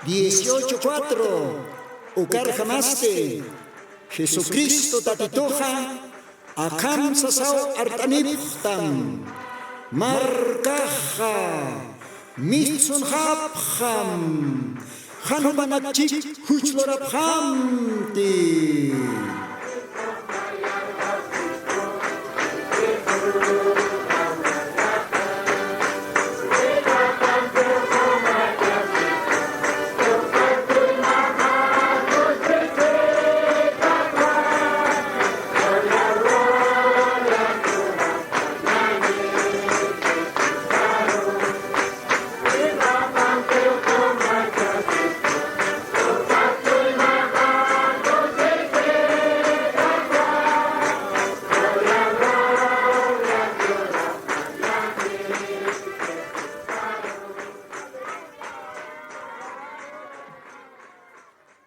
18:4. Ukar jamaste. Jesucristo tatitoja. Akam sasao artaniptam. Markaja. Mitsun hapjam. Hanumanachik huchlorabhamti.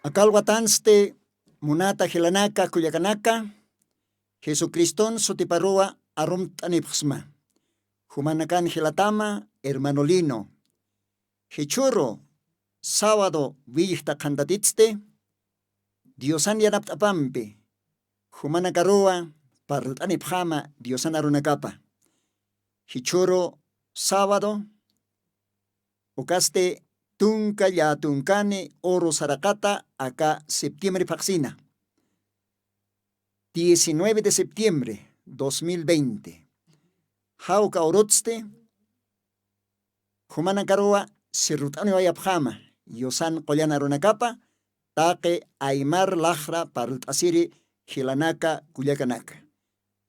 Akalwatanste munata hilanaka kuyakanaka Jesucriston sotiparua arumtanipsma. Humanakan hilatama hermanolino. Hichuro sábado villita kandatitste Diosan yanaptapampi. Humanakarua partanipjama Diosan arunakapa. Hichuro sábado ukaste tunka ya tunkane oro sarakata acá septiembre paxina. 19 de septiembre 2020. Hauka orotste Humanakarua sirutani wayapjama yosan qolyana runakapa taque aymar lajra parlt asiri hilanaka kuyakanaka.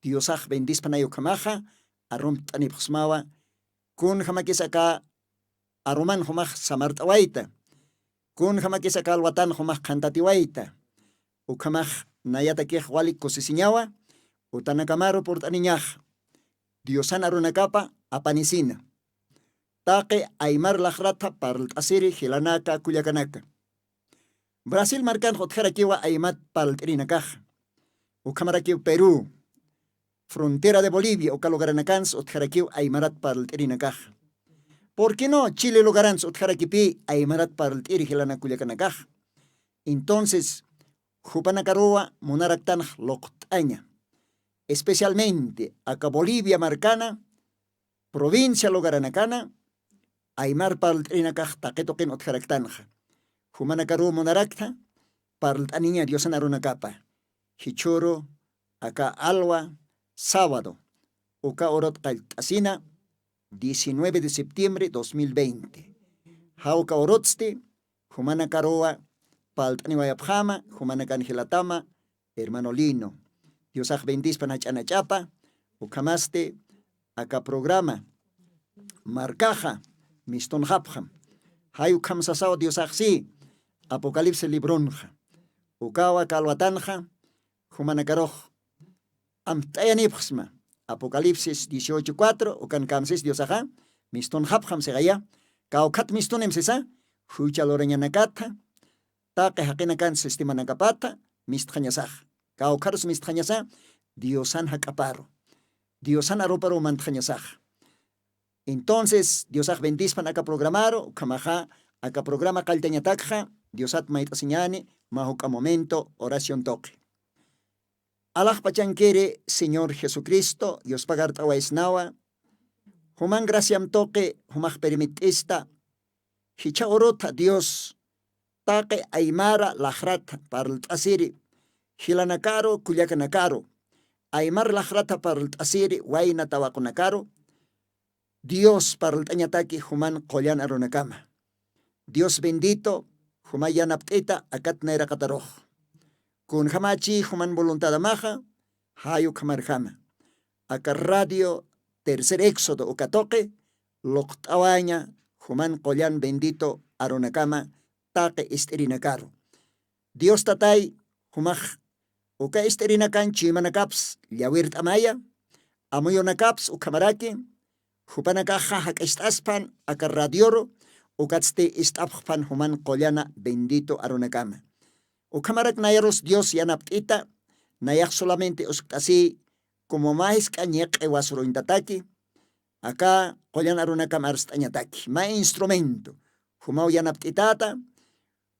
Diosaj bendispanayo kamaja arum tanipxmawa kun jamakisaka aruman humaj samartawaita kun jamakisaka alwatan humaj kantatiwaita ukamaj nayata kej walik kosisiñawa utanakamaro portaniñaj Diosan arunakapa apanisina taque aymar lajrata parlt asiri hilanaka kuyakanaka. Brasil marcan hotjarakiwa aymat paltrinakaj ukamarakiw Perú frontera de Bolivia ukalogaranakans hotjarakiw aymarat paltrinakaj. ¿Por qué no Chile logarans hotjarakipi aymarat paltiri hilana kuyakanakaj? Entonces Jupanakaroa munaraktan loqtaña, especialmente acá Bolivia marcana, provincia logaranacana, aymar paltrinakaj taquetoquen hotjaraktanja. Jumanakaroa munarakta paltaniña Diosan arunakapa. Hichoro acá alwa sábado uka orot qaltasina 19 de septiembre 2020. Hauka orotste Jumanakaroa paltaniwayapjama Humanakan hilatama hermano Lino. Diosaj bendispan hachanachapa ukamaste acá programa marcaja miston hapjam. Hayu kamsasao Diosaj si Apocalipsis libronja. Ukawa kalwatanja Humanakaroj amtayanipxma. Apocalipsis 18:4 ukan kamsis Diosaja miston hapjam segaya kaukat mistonem sesa hucha loreñanakata taque haqinakan sistemanakapata mistjañasaj kaukarus mistjañasa Diosan hakaparo Diosan aroparo mantjañasaj. Entonces Diosaj bendispan acá programaro kamaja acá programa kalteñatakja Diosat maitasiñani mahuka momento oración toque. Allah pachanquere, Señor Jesucristo, Dios pagar tawaisnawa, human graciam toque, humaj permitista, hicha orota Dios, taque aymara lajrata parlt asiri, hilanakaro kuyakanakaro, aymar lajrata parlt asiri, waina tawakunakaro, Dios parlt añataki human kolyan arunakama. Dios bendito, humayanaptita akat naira kataroj. Kun hamachi human voluntad maja, hayu kamarjama. Acá radio tercer éxodo ukatoque, loktawaña, human kolyan bendito arunakama, taque isterinakaro. Dios tatay, humaj, uka isterinakan chimanakaps, llawirt amaya, amuyonakaps ukamaraki, hupanakaja hak istaspan, acá radioro, ukatste istapjan human kolyana bendito arunakama. Ukamarak nayaros Dios yanaptita, nayak solamente así como más cañek ewasro intataki, acá kolyan arunakam arstañataki, ma instrumento, humau yanaptitata,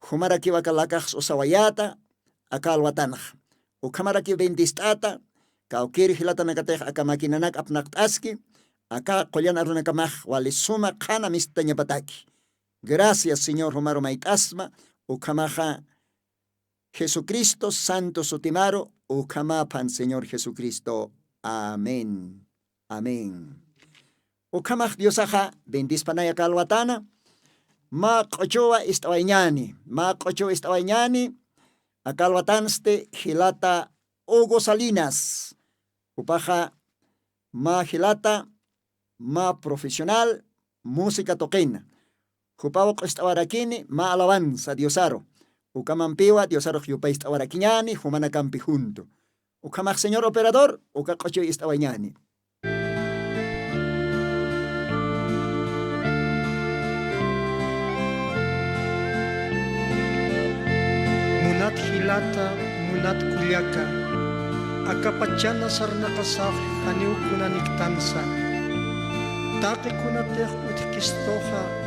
Humaraki wakalakaj usawayata, akalwatanaj. Ukamaraki bendistata, kaukiri hilata nakatej akamakinanak apnaktaski, acá qoyan arunakamaj walisuma kana mistañapataki. Gracias, Señor Romaro Maitasma, ukamaja Jesucristo, Santo Sotimaro, ukamapan, Señor Jesucristo. Amén. Amén. Ukamaj Diosaja, bendispanaya kalwatana, ma qochoa istawañani, akalwatanste hilata Hugo Salinas, upaja ma hilata, ma profesional, música toquena. Jupawak istawarakini, ma alabanza Diosaro. Ukamampiwa Diosaro yupa istawarakiñani, humana campi junto. Ukamaj señor operador, ukakocho istawañani. Munat hilata, munat kuliaka, akapachana sarnakasaf haniw kunaniktansa. Taki kunateh utkistoha,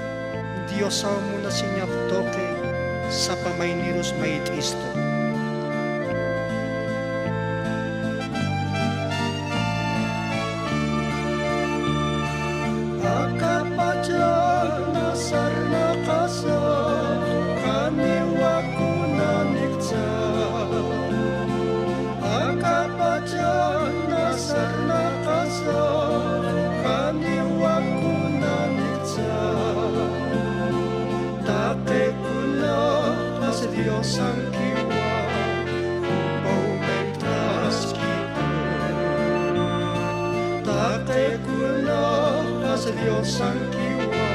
Diosaw muna sinyaptoke, sa pamaynirus maitisto. Akapachana sarnakasaf, kaniwa kunanikta. Akapachana sarnakasaf, kaniwa kunanikta. Take kuna as Dios ang kiwa, upaw mentas kita. Take kuna as Dios ang kiwa,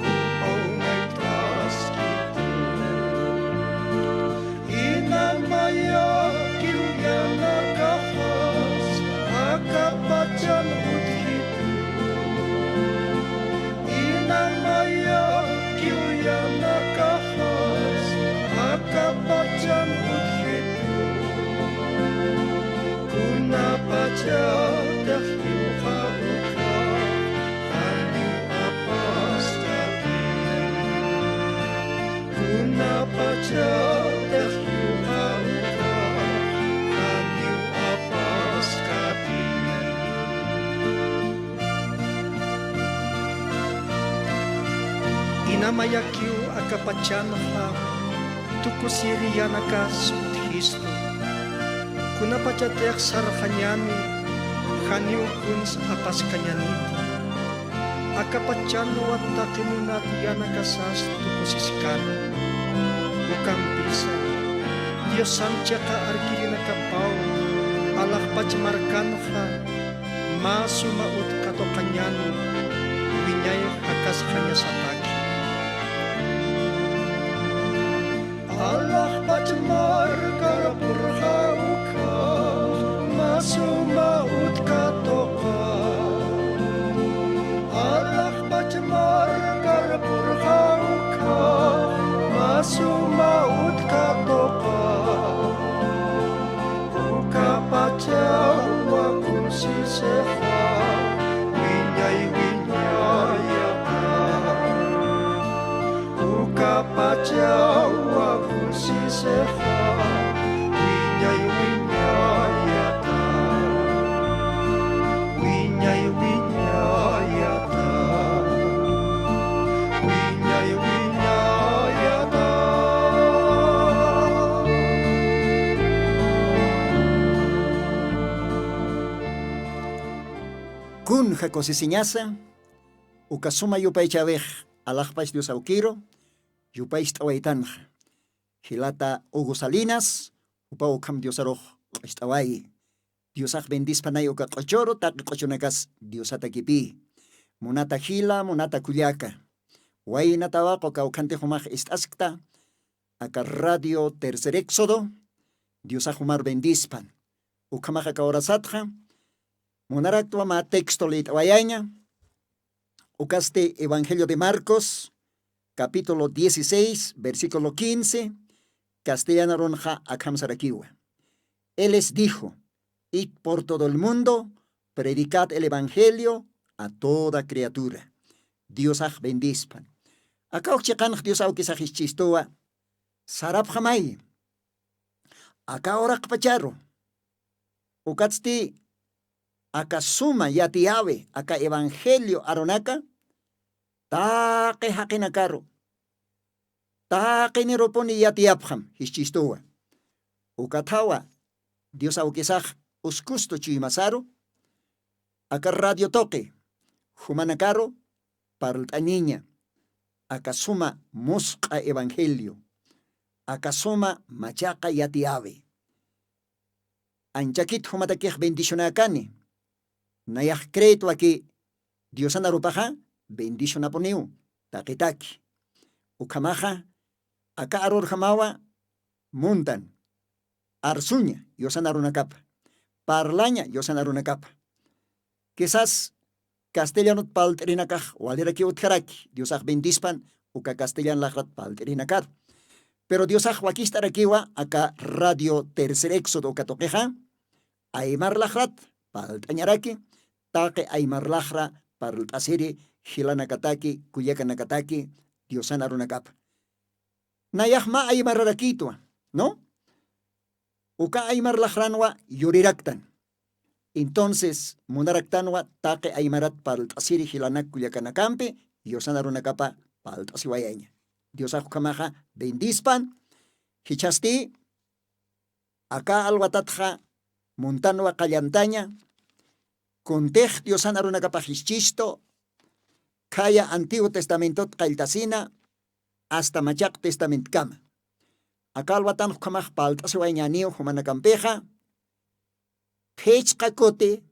upaw mentas kita. Inamaya kiuya nakahas, akapachan udhitu. Inamaya kiuya nakahas, akapachan udhitu. Kunapacha dahil haruka, kaniw apas kati. Kunapacha dahil haruka, kaniw apas kati. Inamayakiw akapachanha, tukusiriyanaka sudhisto. Kunapachatek sarhanyani, haniw kuns apas kanyaniti. Akapachano at takimunat yanakasas tukusiskano. Ukampisa, Diyos sanchaka arkirinakapaw, alakpachmarkanha, masumaut katokanyano, winyay akas kanya sa taki. Allah pachmar karapurhauka, masumaut katoka. Allah pachmar karapurhauka, masumaut katoka. Ukapachaw akong siseha, winyay-winyayaka. Ukapachaw akong siseha, winyay-winyayaka. Winyay-winyayaka. Winyay-winyayaka. Kun jakosisiñasa, ukasuma yupay chavej, alajpach Dios aukiro, yupay istawaytanja. Hilata Hugo Salinas, upa ukam Diosaroj istaway. Diosaj bendispanay uka qochoro, taki qochonakas Diosata kipi. Munata hila, munata kuliaka. Way natawa koka ukante humaj istaskta, aka radio Tercer Éxodo, Diosaj humar bendispan. Ukamaja kaorasatja, Monaractua ma texto lit wayaña, ucaste Evangelio de Marcos, capítulo 16, versículo 15, castellana ronja akamsarakiwa. Él les dijo, id por todo el mundo, predicad el Evangelio a toda criatura. Dios bendispan. Acá ochaqanj Dios au kisajis chistoa, sarap jamay. Aka orak pacharo. Ukatsti aka suma yatiawe aka evangelio aronaka. Take hakinakaro. Take niroponi yatiapjam hischistowa. Ukatawa Dios aukisaj uskusto chimasaro. Aka radio toque. Humanakaro parltaniña. Aka suma musqa evangelio. Aka suma machaqa yatiawe. Anchakit humatakij bendicionakani. Nayaj crédito aquí Dios anarupaja bendicionaponiu. Takitaki. Ukamaja aka aror jamawa muntan. Arsuña yosanarunakapa. Parlaña yosanarunakapa. Quizás castellano palterinakaj waliraki utjaraki. Diosaj bendispan uka castellan lajrat palterinakar. Pero Diosaj wakistarakiwa aka radio tercer éxodo katokeja. Aymar lajrat paltañaraki. Take aymar lajra parltasiri hilanakataki kuyakanakataki diosanarunakapa. Nayajma aymarrarakitwa, ¿no? Uka aymar lajranwa yuriraktan. Entonces, munaraktanwa take aymarat paltasiri hilanak kuyakanakampe, diosanarunakapa paltasiwayaña. Diosajukamaja bendispan, hichasti, aka alwatatja montanwa kallantaña, contej diosanarunakapa hischisto, kaya Antiguo Testamentot kaltasina, hasta Machak Testament kama. Akal watan kamah palta suwañaniu humanakampeja. Pech kakote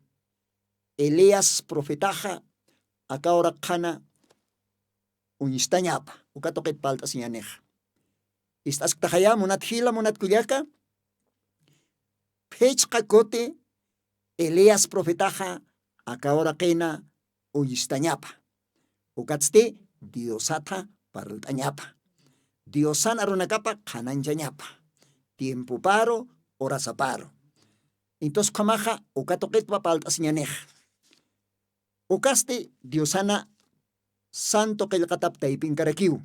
Elias profetaja akaora kana unistañapa. Ukatoket palta siñaneja. Istas tajaya munat hila munat kuyaka. Pech kakote Elias profetaja akaora kena unistañapa. Ukatste diosata parltañapa. Diosan arunakapa kananchañapa. Tiempo paro, horas paro. Entonces kamaja ukatoketwa paltasiñaneja. Ukaste diosana santo kelkatap taipinkarakyu.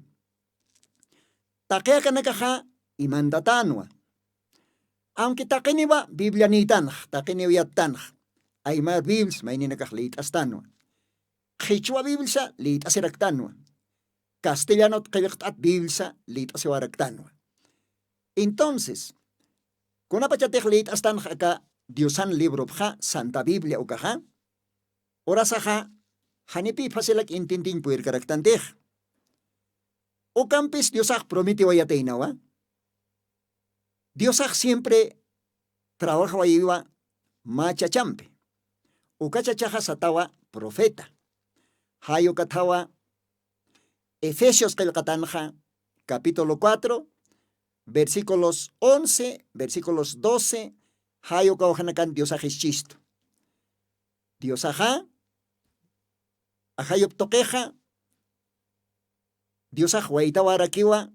Takea kanakaja imandatanwa. Aunque takeniwa Biblia nitanj, takeniwa yatanj. Aymar Biblis maininakaj liitastanwa. Quechua Biblia liitasiraktanwa. Castellano kelktat Biblia liitasiwaraktanwa. Entonces, kuna pachatej liitastan acá Diosan libro bja Santa Biblia ukaja. Orasaja hanipi fasilak intintin puir karaktantej. Okampis Diosaj promete wayateinawa. Diosaj siempre trabaja wayiwa machachampe. Ukachachaja satawa profeta. Hayo katawa Efesios kelkatanja capítulo 4 versículos 11, versículos 12, hayo kauhanakan Diosaj chisto. Diosaja, ahayop tokeja, Diosaj waitawarakiwa,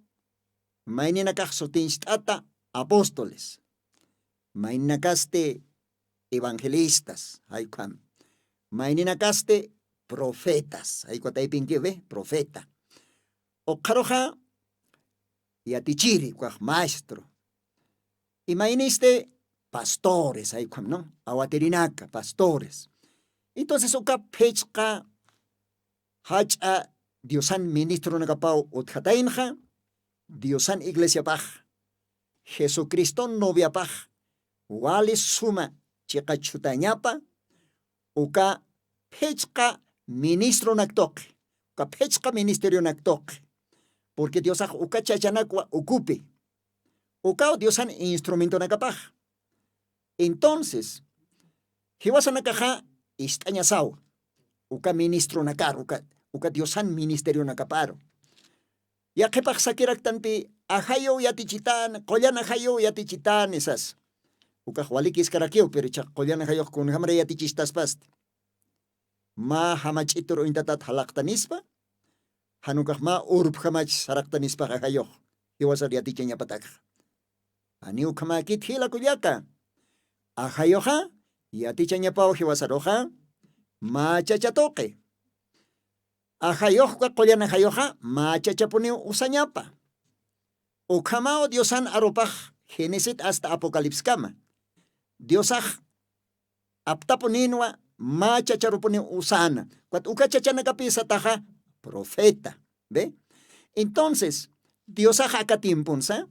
maininakaj sotinstata apóstoles, maininakaste evangelistas, haykam, maininakaste profetas, haykuataipinkiwe, profeta. Okaroja yatichiri, cuaj maestro. Y mainiste pastores, ¿no? Aguaterinaka, pastores. Entonces, oka pechka, hacha, Diosan ministro nagapau utjatainja, Diosan iglesia paj, Jesucristo novia paj, wali suma chikachutañapa, oka pechka ministro naktoque, oka pechka ministerio naktoque. Porque Dios uka chachanakwa ocupe. Uka Diosan instrumento nakapaj. Entonces, hiwasanakaja istañasau. Uka ministro nakar, uka Diosan ministerio nakaparo. Ya que paxakirak tanpi ahayo yatichitan, kolyana hayo yatichitan esas. Uka hualikis karakio, pero chak kolyana hayo kun hamre yatichistas past. Ma hamachitoro intatat halaktanispa. Hanukah ma urb kamach saraktanis pa kakayo. Iwasar yatiche niya patak. Aniu kamakit hila kulyaka. Ahayo ha, yatiche niya pa hiwasaro ha, machachatoke. Ahayo ka kulyan ahayo ha, machachapuni usanyapa. Ukamao Diosan aropaj Génesis hasta Apocalipsis kama. Diosaj aptaponinwa machacharupuni usana. Cuando ukachachana kapisa taja profeta. ¿Ve? Entonces, Diosaj acá timpunsa,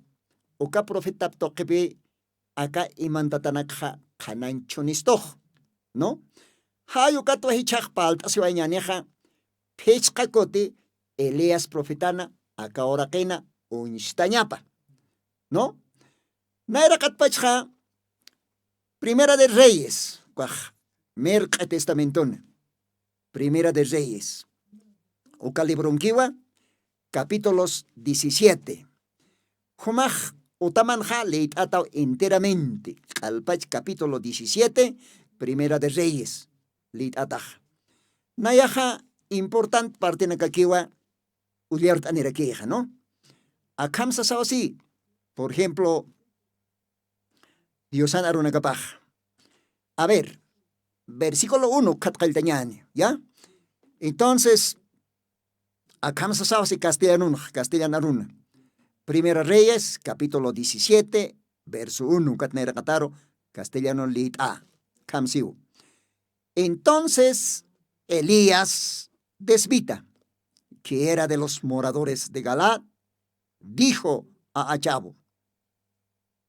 uka profeta toquepe acá imantatanakja kananchonistoj, ¿no? Hayo kato hichaj palta si vañaneja pechkakote Elías profetana acá oraquena unstañapa, ¿no? Naira katpachja Primera de Reyes, merca testamentona. Primera de Reyes. Uka libronquiwa, capítulos 17. Humaj utamanja leit atao enteramente. Alpach capítulo 17, Primera de Reyes. Leit ataj. Nayaja important parte na kakiwa uliart anirakeja, ¿no? Akam sasao sí. Por ejemplo, Diosan arunakapaj. A ver, versículo 1, katkaltañani, ¿ya? Entonces, acá sasao si castellano aruna. Primera Reyes, capítulo 17, verso 1, katnera kataro, castellano lit a, kamsiu. Entonces, Elías desvita, que era de los moradores de Galad, dijo a Achabo: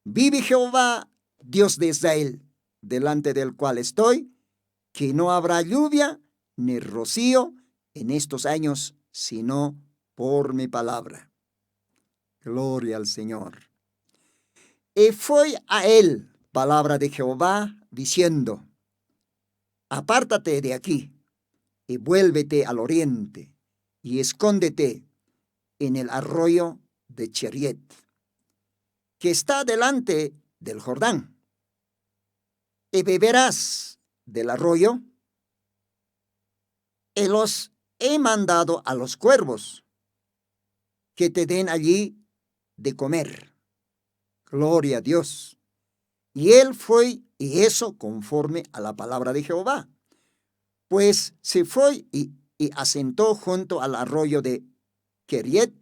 vive Jehová, Dios de Israel, delante del cual estoy, que no habrá lluvia ni rocío en estos años, sino por mi palabra. Gloria al Señor. Y fue a él palabra de Jehová, diciendo: apártate de aquí, y vuélvete al oriente, y escóndete en el arroyo de Cheriet, que está delante del Jordán, y beberás del arroyo, y los he mandado a los cuervos, que te den allí de comer. Gloria a Dios. Y él fue y eso conforme a la palabra de Jehová. Pues se fue y asentó junto al arroyo de Cheriet,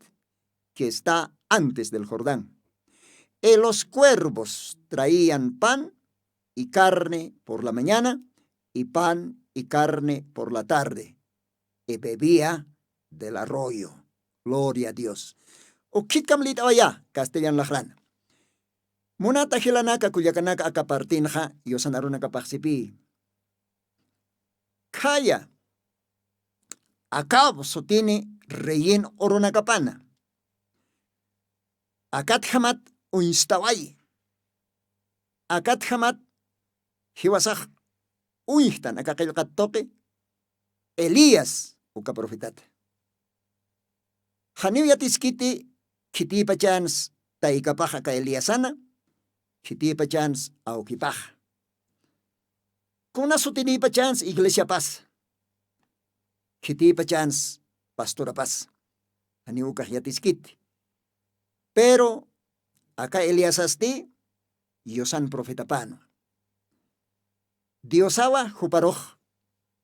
que está antes del Jordán. Y los cuervos traían pan y carne por la mañana, y pan y carne por la tarde, y bebía del arroyo. Gloria a Dios. O kitkam lit awaya, castellano lajran. Munata hilanaka kuyakanaka akapartinja, yosanaruna kapaksipi. Kaya, acabo sotini reyen oronakapana. Akat hamat uinstaway. Akat hamat hiwasaj uihtan akakilkat toque Elías uka profetat. Haniw yatiskiti kitipa chance taikapaj ka Eliasana, kitipa chance aukipaj. Kuna sutinipa chance iglesia paz. Kitipa chance pastora paz. Haniw ka yatiskiti. Pero acá Elías asti yosan profeta pano. Diosawa huparoj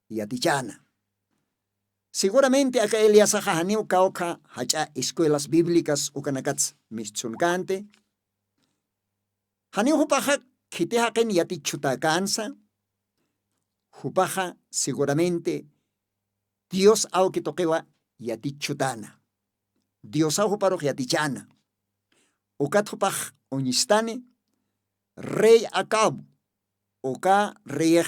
yatichana. Seguramente acá Elías haniu kauka hacha escuelas bíblicas ukanakats mistunkante. Haniu hupaja kitehaken yatichutakansa. Hupaja seguramente Dios au kitokewa yatichutana. Dios au huparoj yatichana. Ukat hupaj onistane rey Acab uka reyej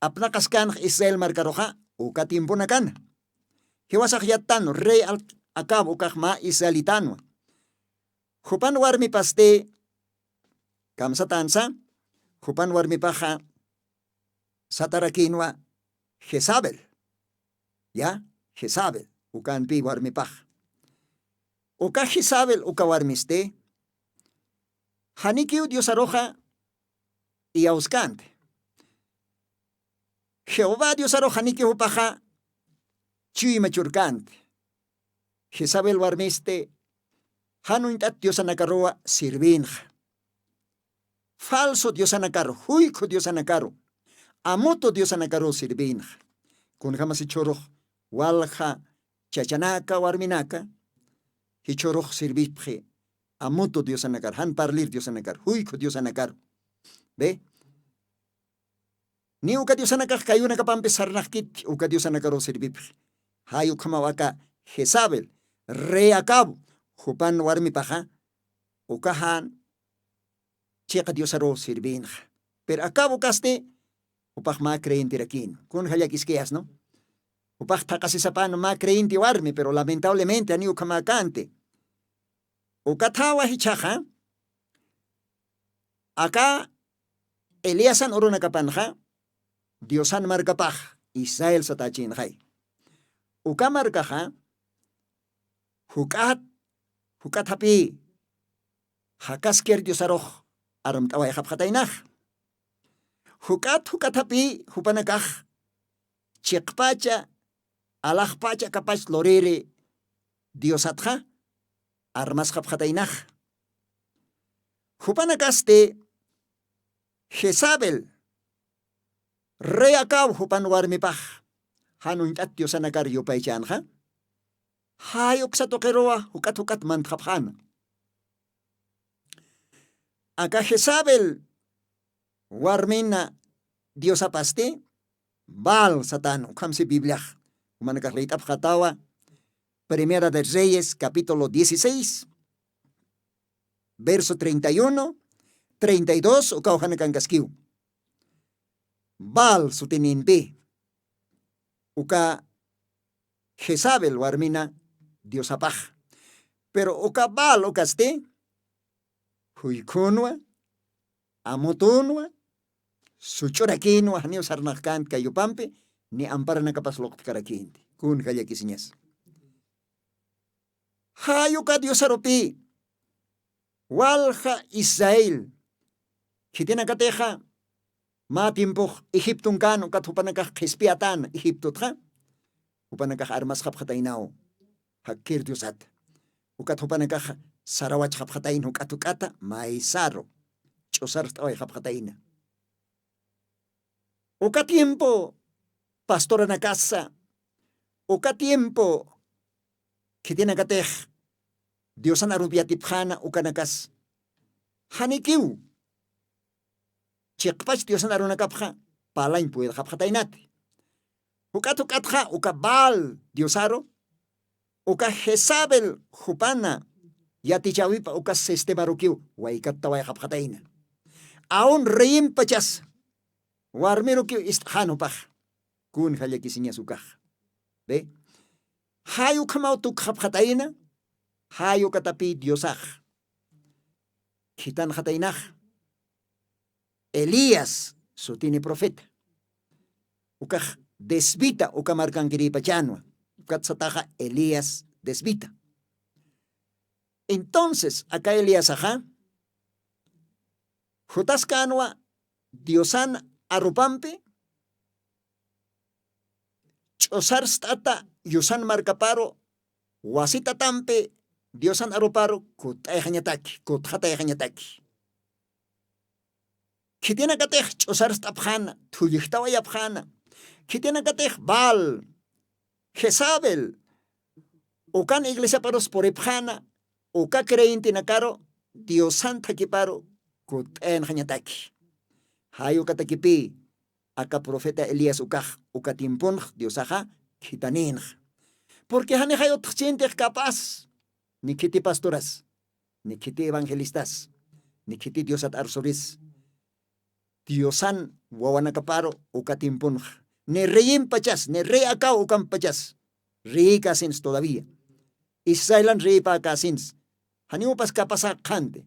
apnakaskan Israel markaroja ukat impunakan. Hiwasak yatano rey Acab ukaj ma Israelitano. Hupan warmi paste kamsatansa hupan warmi paja satarakinwa Jezabel. Ya, Jezabel ukan pi warmi paja. Uka Jezabel uka warmiste, hanikiu Dios aroja y auskante. Jehová Dios aroja hanikiu paja chui machurkante. Jezabel warmiste, hanuintat Dios anakaroa sirvinja. Falso Dios anakaro, huiko Dios anakaro, amoto Dios anakaro sirvinja. Kun jamás choro walja chachanaka warminaka. hichoroh sirvipje, amuto Dios anacar, han parlir Dios anacar, huico Dios anacar. ¿Ve? Ni uka Dios anacar kayuna kapampe sarnakit, uka Dios anacaro sirvipje. Hayu kamawaka Jezabel, re acabo, jupan warmi paja, ukahan, checa Dios aro sirvinja. Pero acabo caste, upaj ma creen tirakin, kun hayakiskeas, ¿no? Upaj takasi sapano ma creen warmi, pero lamentablemente ani ukamakante. Ukatawa hichaja, acá Eliasan orona kapanja, Diosan markapaj, Israel satachin hay. Ukamar kaha, hukat hapi, hakasker Diosaroh, aram taway hapkatainah. Hukat hapi, hupanakah, chikpacha, alahpacha kapach lorere, Diosatha, armas hapkatainah. Hupanakaste, Jezabel, reakaw hupan warmipah, hanun at Diosanakar yupaychan ha? Hayok sa tokeroa, hukat manthaphan. Aka Jezabel, warmina Diosapaste, bal satano, kam si Biblia, humanakaklit apkatawa, Primera de Reyes, capítulo 16, verso 31, 32, o kauhanakan kaskiw. Bal sutininpi. Uka Jezabel warmina Diosapaj. Pero uka bal ukaste, huykunwa, amutunwa, suchurakinwa, hanyo sarnakkan kayupampe, ni ampara na kapaslok karakinti. Kun kayakisinyas. Hayo ka Diosaropi, walha Israel, kitina kateja, matimpoh Egiptun kano kat hupanakah kespiatan Egiptot ha, hupanakah armas hapkatainaw, hakir Diosat, ukat hupanakah sarawach hapkatain hukatukata, maisaro, chosar taway hapkataina. Uka tiempo, pastora na casa, uka tiempo, kitina katej, Diosan arubiatipjana ukanakas, hanikiw, chikpach Diosan arunakapja, palain puede hapkatainati. Ukatukatja, ukabal Diosaro, uka Jezabel hupana, yatichawipa ukas sestebarukiw, waikat taway hapkataina. Aun reim pachas, warmirukiw isthanupaj, kun halakisinya sukaj. Be? Hayo kamau tuk hapkataina, hayo katapi Diosaj. Kitan hatainaj. Elías, sutini profeta. Ukaj desvita ukamarkan kiripachanwa. Ukat sataja Elías desvita. Entonces, acá Elías ajá. Jutaskanwa Diosan arupampe. Chosar stata yusan markaparo. Wasita tampe Diosan aruparo kutayhanyataki, kuthatayhanyataki. Kitina kateh chosar stapjana, tuyihtawa yapjana. Kitina kateh bal, Jezabel, ukan iglesia paros por epjana, uka creinti nakaro, Diosan takiparo kutayhanyataki. Hayo katakipi, aka profeta Elías uka timpon Diosaja, kitanin. Porque hane hayo tchente capaz. Ni kiti pastoras, ni kiti evangelistas, ni kiti Diosat arsoris. Diosan wawanakaparo ukatimpun. Ne reim pachas, ne re acá ukan pachas. Rei kasins todavía. Israelan rei pa kasins. Haniupas kapasa kante.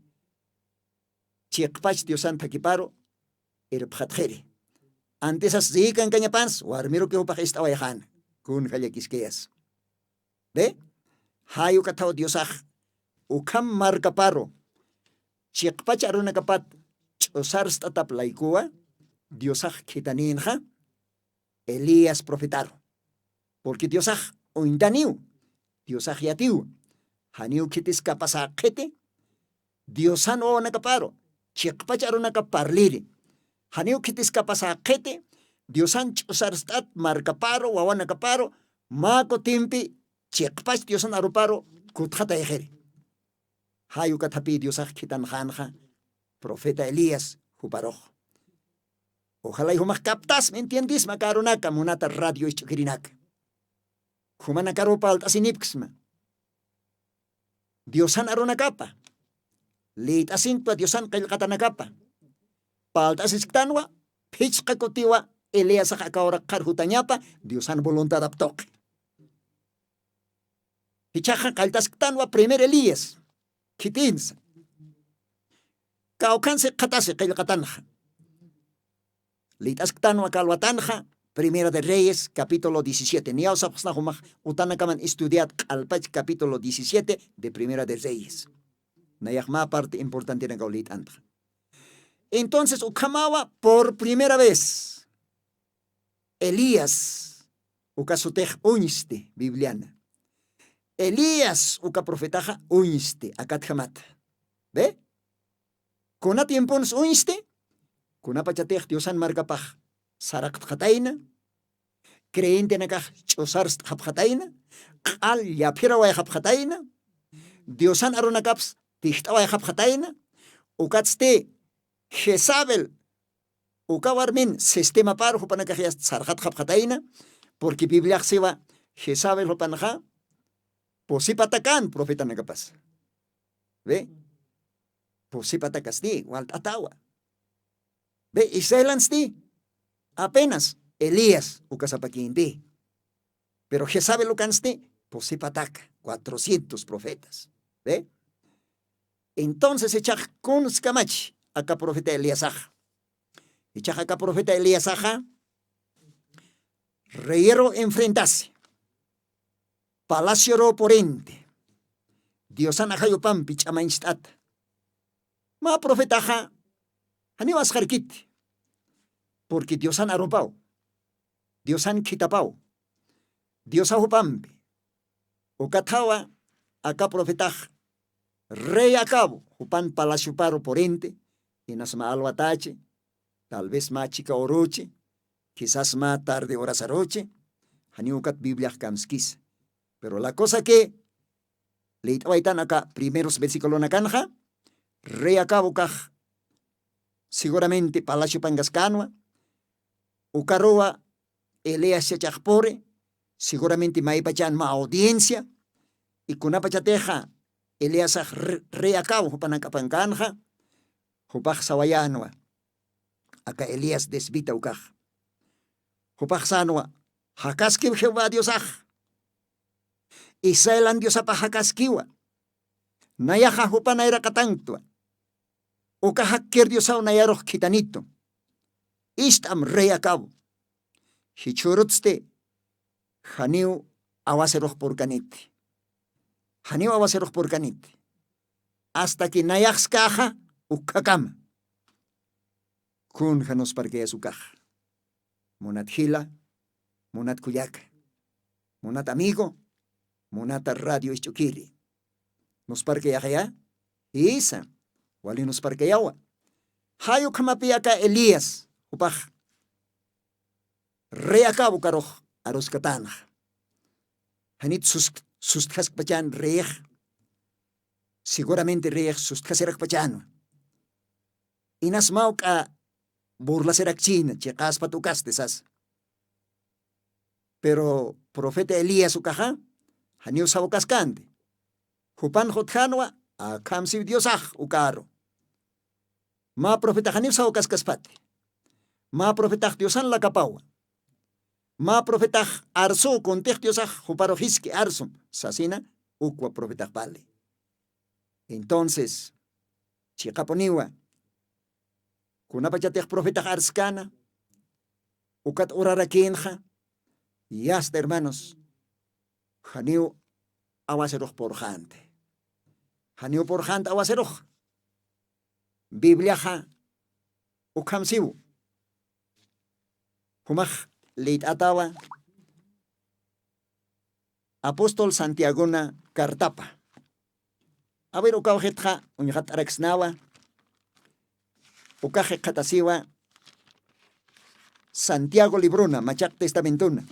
Chiekpach Diosan takiparo, erpjatjere. Antes as zikan kanyapans, warmiro que upakista wayahan. Kun hayakiskeas. ¿Ve? Hayo katao Diosaj, ukam markaparo, chiekpach arunakapat, chosar statap laikua, Diosaj kitaninja, Elías profetaro. Porque Diosaj ointaniu, Diosaj yatiu, haniu kitis kapasakete, Diosan o nakaparo, chiekpach arunakaparliri, haniu kitis kapasakete, Diosan chosar stat markaparo, wawanakaparo, mako timpi, chiekpach Diosan aruparo, kutjata ejeri. Hayu katapi Diosaj kitan janja, profeta Elías, juparoj. Ojalá hijo más captas, ¿me entiendes? Macarunaka, monata radio ichukirinak. Humana caropa altasinipxma. Diosan aronakapa. Leit asintua Diosan kailkatanakapa. Paltasiskanwa, pichka kotiwa, Elías akahora karhutanyapa, Diosan voluntad aptok. Pichaja kaltaskanwa primer Elías. Kitins. Kaukanse katase kailkatanja. Litasktano akalwatanja, Primera de Reyes, capítulo 17. Ni ausapsnahumaj, utanakaman estudiat alpach capítulo 17 de Primera de Reyes. Nayahma parte importante en Gaulit anta. Entonces, ukamawa por primera vez. Elías, ukasutej uniste, bibliana. Elías, uka profetaja uniste, akatjamat. ¿Ve? Kuna tiempons uniste, kuna pachatej Diosan margapaj. Sarak khataina, creyente nakaj chosars khataina, al yapira wa khataina, Diosan aronakaps tishtawa khataina, ukatste Jezabel ukawarmin sistema par hupanakajias sarhat khataina, porque Biblia siwa Jezabel hupanja posipatakan profeta nakapas. Ve? Posipatakas di wal atawa. Ve Israelans di apenas Elías ukasapaquindi. Pero Jezabel ukanste, posipatak, 400 profetas. ¿Ve? Entonces echaj kunskamach acá profeta Elías aja. Echaj acá profeta Elías aja. Reyero enfrentase. Palacio ro porente. Diosan aja yopampi chamainstat. Ma profeta aja. Haniwas jarkit. Porque Diosan arropao, Diosan kitapao, Diosa hupampi, ukatawa, acá profetaj, rey acabo, hupan palacio paro porente, inasma alwatache, tal vez más chica oroche, quizás más tarde horas aroche, haniukat Biblia kamskis. Pero la cosa que, leitawaitan acá, primeros versículos nakanja, rey acabo kaj, seguramente palacio pangascanua, ukaroa Elías chachpore, seguramente maipachan ma audiencia, y kunapachateja Elías reacabo hupanakapankanja, hupaj sawayanwa, acá Elías desvita ukaj. Hupaj sanwa, hakaskiw Jehová Diosaj, Israelan Diosapa hakaskiwa, nayaja hupanaira katangtua, ukahakir Diosau nayaroh kitanito, istam reacabo. Hichurutste, Haniu awaseroh por canite. Haniu awaseroh por canite. Hasta que nayaxcaja ukakam. Kun hanos parquea su caja. Monat hila, monat kuyak, monat amigo, monat radio ischukiri. Nos parquea ya, isa, wali nos parqueawa. Hayo kamapiaka Elías, upaj. Reacabo karoh aros katanah. Hanit sustkas pachan reej. Seguramente reej sustkaserak pachano. Inas mau ka burlaserak china, chekas patukas desas. Pero profeta Elías ukaha, haniu sabokaskante. Hupan hotjanwa, a kamsi Diosaj ukaro. Ma profeta haniu sabokaskaspate. Ma profeta Diosan la kapawa. Ma profeta arso contextiosaj juparo hiski arsum sasina ukwa profeta vale. Entonces, chikaponiwa, kunapachatej profeta arskana, ukat urarakinja, y hasta hermanos, janiu awaseroj por jante. Janiu por jante awaseroj. Biblia ja, ukamsiu. Humaj leit atawa Apóstol Santiagona Cartapa. A ver, ukawjetja uñhat araxnawa, ukaje katasiwa Santiago Libruna, machak testamentuna.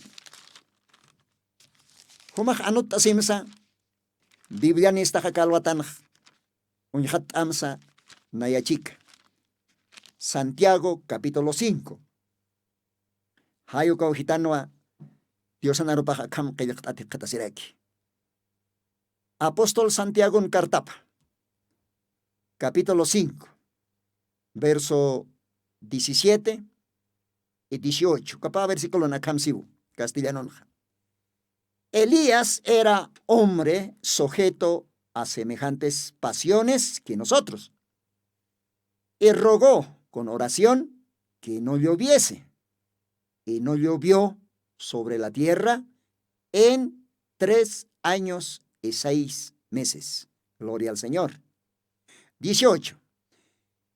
Humaj anut asimsa, Biblia nistaqa kalwatanq uñhat amsa nayachika. Santiago capítulo 5. Hayo kawhitanwa Dios anarupaqa kam qillqt'ati qatasiraki. Apóstol Santiago cartapa. Capítulo 5. Verso 17 y 18. Capaz versículo na kamsibu, castellano. Elías era hombre sujeto a semejantes pasiones que nosotros, y rogó con oración que no lloviese, y no llovió sobre la tierra en 3 años y 6 meses. Gloria al Señor. 18.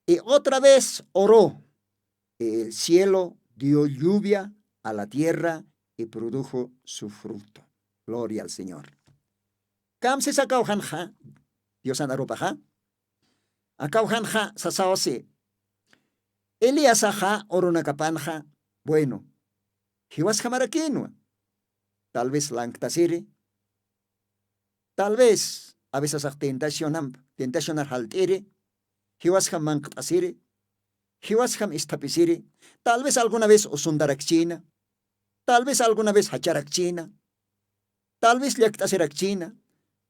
Y otra vez oró, y el cielo dio lluvia a la tierra y produjo su fruto. Gloria al Señor. Kam se sakauhanja, Dios anarupaja. Akauhanja sasawase. Elías aja oronakapanja. Bueno, hiwas jamarakinua. Tal vez langtasiri. Tal vez a veces tentación haltiri. Hiwas jamangtasiri. Hiwas jam istapisiri. Tal vez alguna vez usundarakchina. Tal vez alguna vez hacharakchina. Tal vez liactasirachina.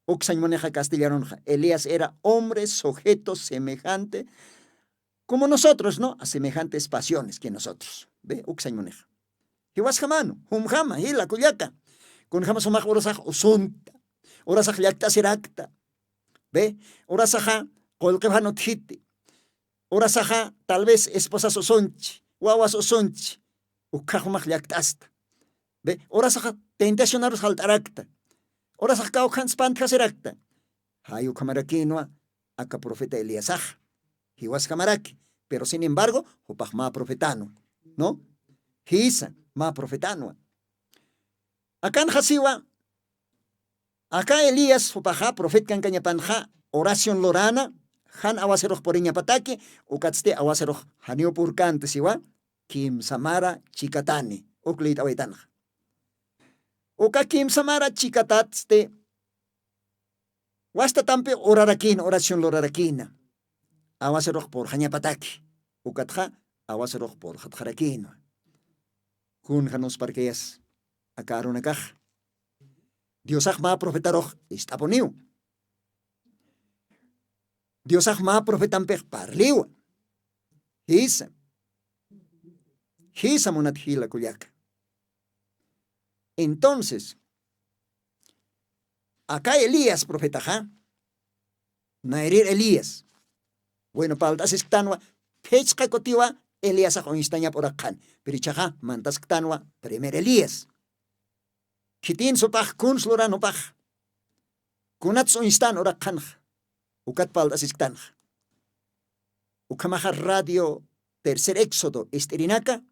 Uxañ maneja castellano. Elías era hombre sujeto semejante como nosotros, ¿no? A semejantes pasiones que nosotros. ¿Ve? Uxañ maneja. Hiwas jamano, humjama, hila, cuyaca. Con jama sumaj orasaj usunta. Orasaj liactasirakta. ¿Ve? Orasaja colquebano tjiti. Orasaja tal vez esposa sosunchi. Wawas usunchi. Ukajumaj liactasta. ¿Ve? Orasaja tentacionaros haltarakta. Orasaja kaujan spantjasirakta. Hayu kamarakinoa aka profeta Eliasaj. Hiwas kamaraki. Pero sin embargo, hupaj ma profetano. ¿No? Hisa ma profetano. Akan hasiwa. Acá Elías hupaja profet kan kañapanja oración lorana. Han awaseroh poriña pataki. Ukatste awaseroh hanio purkante siwa. Kim samara chikatani. Uklit awaitanja. Uka kim samara chikatatste. Wasta tampe orarakina, oración lorarakina. Awaseroh por hañapataki. Ukatja awaseroh por hatjarakina. Kun hanos parqueas. Akaronakaj. Diosaj ma profetaroh istaponiu. Diosaj ma profetampej parliwa. Hisa. Hisa monat hila kuyak. Entonces, acá Elías profetaja. Nairir Elías. Bueno, paltas esctanwa. Pechka kotiwa Elías ajo instaña por acá. Perichaja mantas ctanwa primer Elías. Kitin sopaj kun sloran opaj. Kunat so instan ora kanj. Ukat paldas iskanj. Ukamaja radio tercer éxodo esterinaka.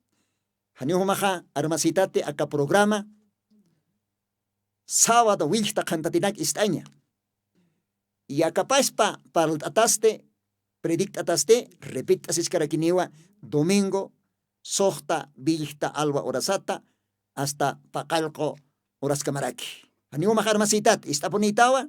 Haniumaja armasitate acá programa. Sábado wilta cantatinak istaña. Y acá paspa parlataste, predictataste, repitas iskarakiniwa, domingo, sohta, vilta, alba, orasata, hasta pacalco, oras camaraki. Haniumaja armasitat istaponitawa.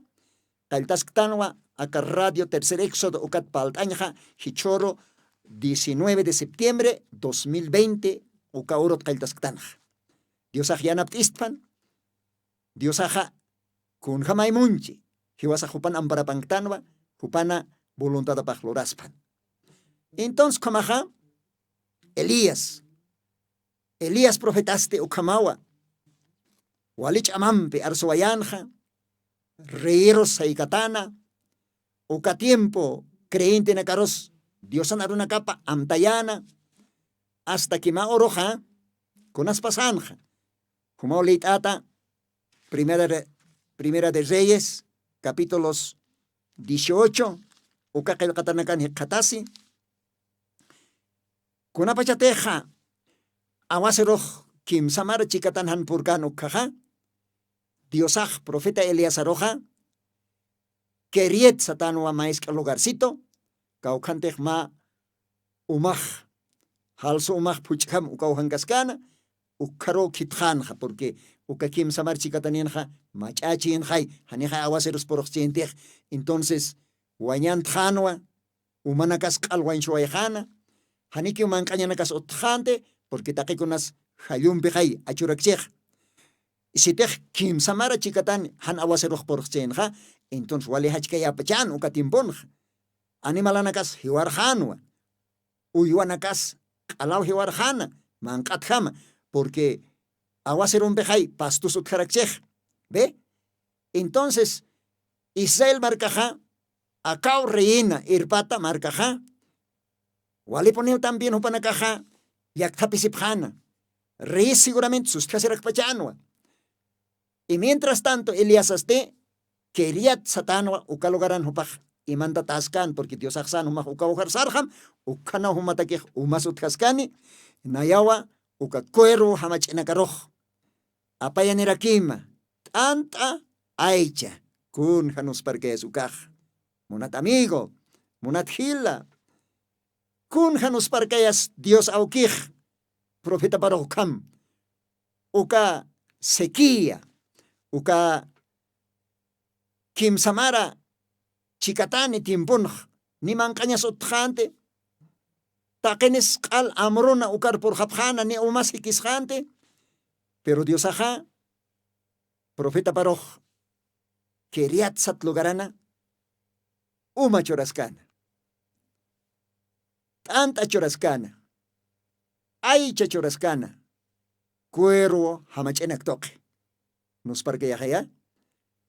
Kaltasktanwa, acá radio tercer éxodo ukat paltañja, hichoro 19 de septiembre 2020, uka urot kaltasktanja. Diosaj yanapt istpan, Diosaja kun jamay munchi, hiwasa jupan ambarapangtanwa, jupana voluntad pajloraspan. Entonces kamaja, Elías profetaste ukamawa, walich amampe arsoayanja, reíros saikatana, uka tiempo creyente nakaros, Diosan aruna capa amtayana, hasta que ma oroja, con aspasanja, como leitata, Primera de Reyes, capítulos 18, ukakel katanakan hekatasi, kunapachateja, awaseroh kim samar chikatan han purkan ukaja, Diosaj profeta Elías aroja, keriet satanwa maisk lugarcito, kaukantej ma umaj, halso umaj puchkam ukauhangaskana, ukaro kitjanja, porque ukakim samar chikataninja, machachinjay, hanija aguaceros por occidente, entonces, wañan tjanwa, humanakas kalwanchuayjana, haniki umancañanakas otjante, porque taquikunas hayumpijay achurakchej. Y si te kim samara chikatan han aguaceros por occidente, entonces wali hachkay apachan ukatimponja. Animalanakas hiwarjanwa, uyuanakas alaw hiwarjana, mancatjama, porque aguacerum pejay pastus utjarakchej. ¿Ve? Entonces, Israel marcaja, acao reina irpata marcaja, wali poneo también upanakaja, yaktapisipjana, rey seguramente sus pachanwa. Y mientras tanto, Elías aste, quería satanwa ukalogaran hupaj, y manda taskan, porque Dios aksan humaj ukaujar sarjam, ukana humatakej umasut kaskani, nayawa ukakuero hamachinakaroj. Apayaniraquima, tanta aicha, kun janus parque sukaj. Munat amigo, munat hila, kun janus parqueas Dios aukij, profeta parokam, uka sequía, uka kim samara, chikatani timpunj, ni mancañas otjante, taquenes al amrona ukar por japjana ni umas hikisjante, pero Dios ajá, profeta Paroj, queriat satlugarana, uma chorascana. Tanta chorascana, aicha chorascana, cuero hamachenak toque. Nos parque ya,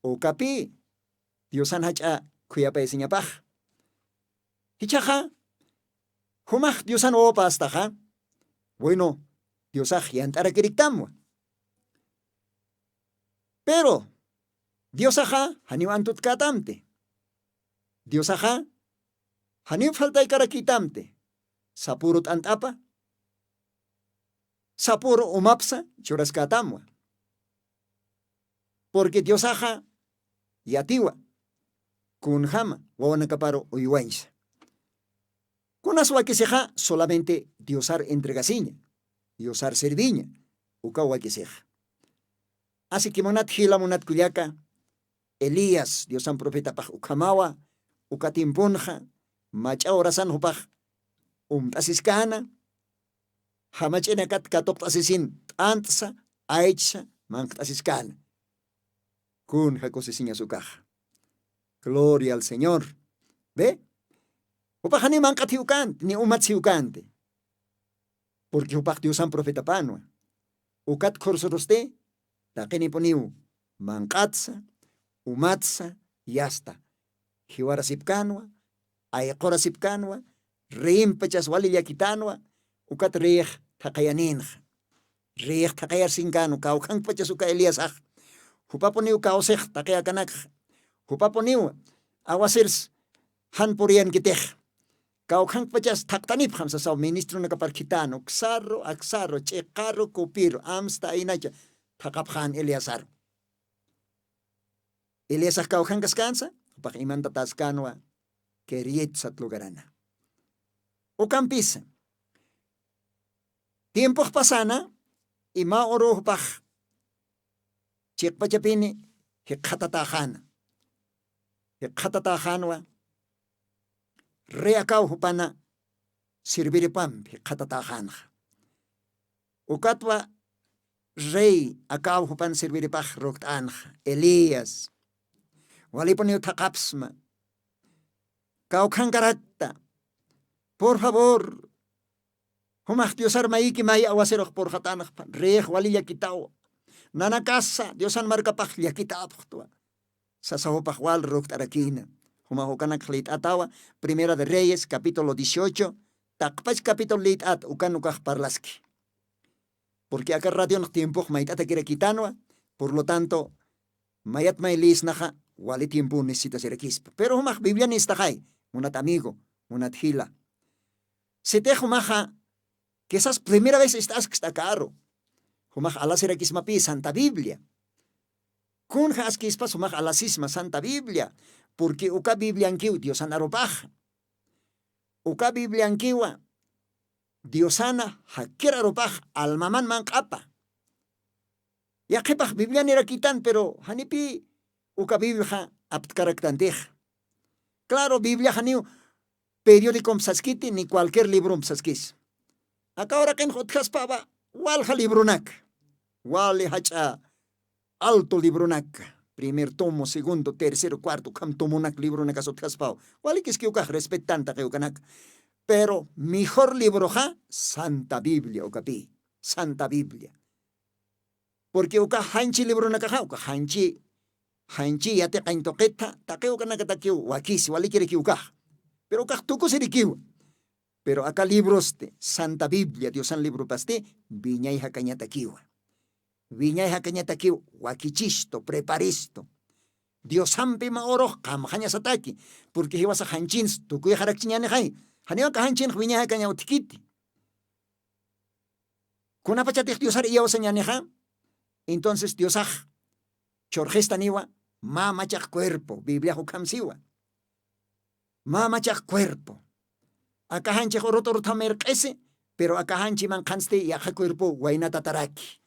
o capi, Dios anhacha kuyapa isiñapaj. Hichaja, humaj Dios an opa hasta ja. Bueno, Dios yantara kiriktamwa. Pero, Dios ajá, haniu antut katamte. Dios ajá, haniu faltay karakitamte. Sapurut antapa. Sapuro umapsa, churas katamwa. Porque Dios ajá, yatiwa, kunjama, wawanakaparo uyuancha. Kunaswa que seja solamente Diosar entregasiña, Diosar serviña, ukawa que seja. Así que monat hila monat kuyaka, Elías, Diosan profeta paj ukamawa, ukatimpunja, macha orasan hupaj, tasiskana, hamachenakat katop tasisin, antsa, aicha, mank tasiskana. Kun jacosesiña su caja. Gloria al Señor. ¿Ve? Upaj ni mankat hiukante, ni umat hiukante. Porque upaj Diosan profeta panua. Ukat korsoroste, taqueni poniu, mankatsa, umatsa, yasta. Hiwara sipkanwa, ayqora sipkanwa, reim pachas wali yakitanwa, ukat reich takayaninja. Reich takayar sinkanu, kaukan pachas uka Elías aj. Hupaponiu kaosej takaya kanak. Hupaponiu awasirs han purian kitej. Kaukan pachas taktanip ham sa ministro na kaparkitano, ksarro, aksarro, chekaro, kupiro, amsta inacha, takaphan Eliasar. Eliasar kaukan kaskansa, pak iman tataskanwa, keriet sat lugarana. Ukampisa. Tiempo pasana, ima oro pak chek pachapini, hekatatahan. Hekatatahanwa, reakau hupana, sirbiripam, hekatatahan. Ukatwa, rey, akau hupan sirbiripah roktan, Elías. Walipon yung takapsma. Kau kangarata. Por favor, humah Diosar maiki may awaserok por hatanak pan. Rey, wali yakitaw. Nanakasa, Diosan markapah yakitaw. Sa sahopahwal roktarakina. Humahukanak lit atawa. Primera de Reyes, capítulo 18. Takpach capítulo lit at ukanukah parlaski. Porque acá radio no tiempo maitata quiere quitanwa. Por lo tanto, mayat maylis naja. Wali tiempo necesita ser equispa. Pero humah Biblia ni está hay. Unat amigo, unat hila. Se te humaha, que esas primera vez estás que está caro. Humah ala ser equisma pi Santa Biblia. Kun has quispas humah ala sisma Santa Biblia. Porque uka Biblia ankiu Diosan aropaja. Uka Biblia ankiwa Diosana hakira aropaja almaman man kapa. Ya qhipaq Biblia nira quitan, pero hanipi uka Biblia aptkaraktantej. Claro, Biblia haniu periódico msaskiti ni cualquier libro msaskis. Acá ahora que en pava, walja libronak. Wale hacha alto libronak. Primer tomo, segundo, tercero, cuarto, cam tomonak libronak asotkaspao. Wale que es que uka respetanta que ukanak. Pero mejor libro ha Santa Biblia ukapi. Santa Biblia. Porque uka hanchi libro nakaha, uka hanchi yate kaintoqueta, takeo kanakatakiu, wakisi, wale quiere que uka. Pero uka tuku sirikiu. Pero acá libros de Santa Biblia, Dios san libro paste, viñay hakanyatakiu. Viñay hakanyatakiu, wakichisto, preparisto. Dios sampi maoro, kamhanya sataki. Porque hiwas a hanchins, tuku harakchinyane hay. Haniwa ka hanchin viñay hakanyatikiti. Kuna pachatik Dios har iyaw sanyaneha. Entonces Dios chorgesta niwa, mamachak cuerpo, Biblia hukamsiwa. Mamachak cuerpo. Akahanchi rotortamer ese, pero akahanchi man kanste ya cuerpo guayna tataraki.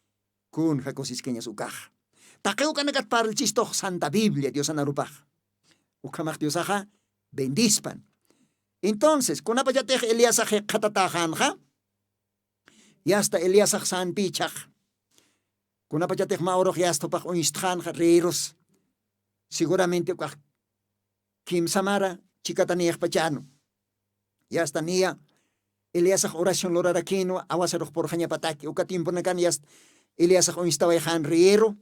Kun hakosis kenya sukaj. Takeu kanakat para el chisto Santa Biblia, Dios anarupaj. Ukamach Dios bendispan. Entonces, kuna pachatej Elías katatahanja, y hasta Elías san pichaj. Kuna pachatej maoro yastopaj unistjan reiros. Seguramente Kim Samara, chicataniej pachano. Ya hasta nia Elías oración loraraquino, aguasaroj por jaña pataki, ukatimpo nakan yast Elías unistaway han riero,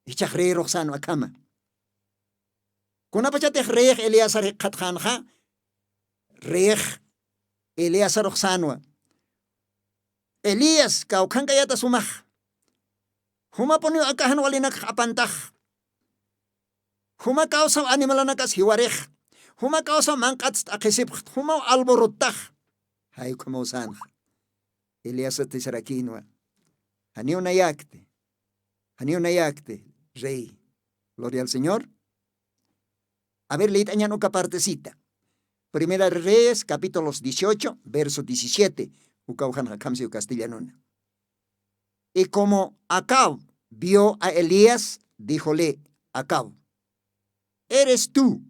y chajrero sano akama. Kuna pachatej reej Elías katjanja, reej Elías sano. Elías kaukan kayata sumaj. Huma ponyo akahan walinak apantaj. Huma kausa animalanakas hiwarej. Huma kausa mankats akisip. Huma alborotaj. Hay como san. Elías tisarakinwa. Haniu nayakte. Rey. Gloria al Señor. A ver, leíta ñanuca partecita. Primera Reyes, capítulos 18, verso 17. Ucaujan Kamsiu castellanona. Y como Acab vio a Elías, díjole Acab, ¿eres tú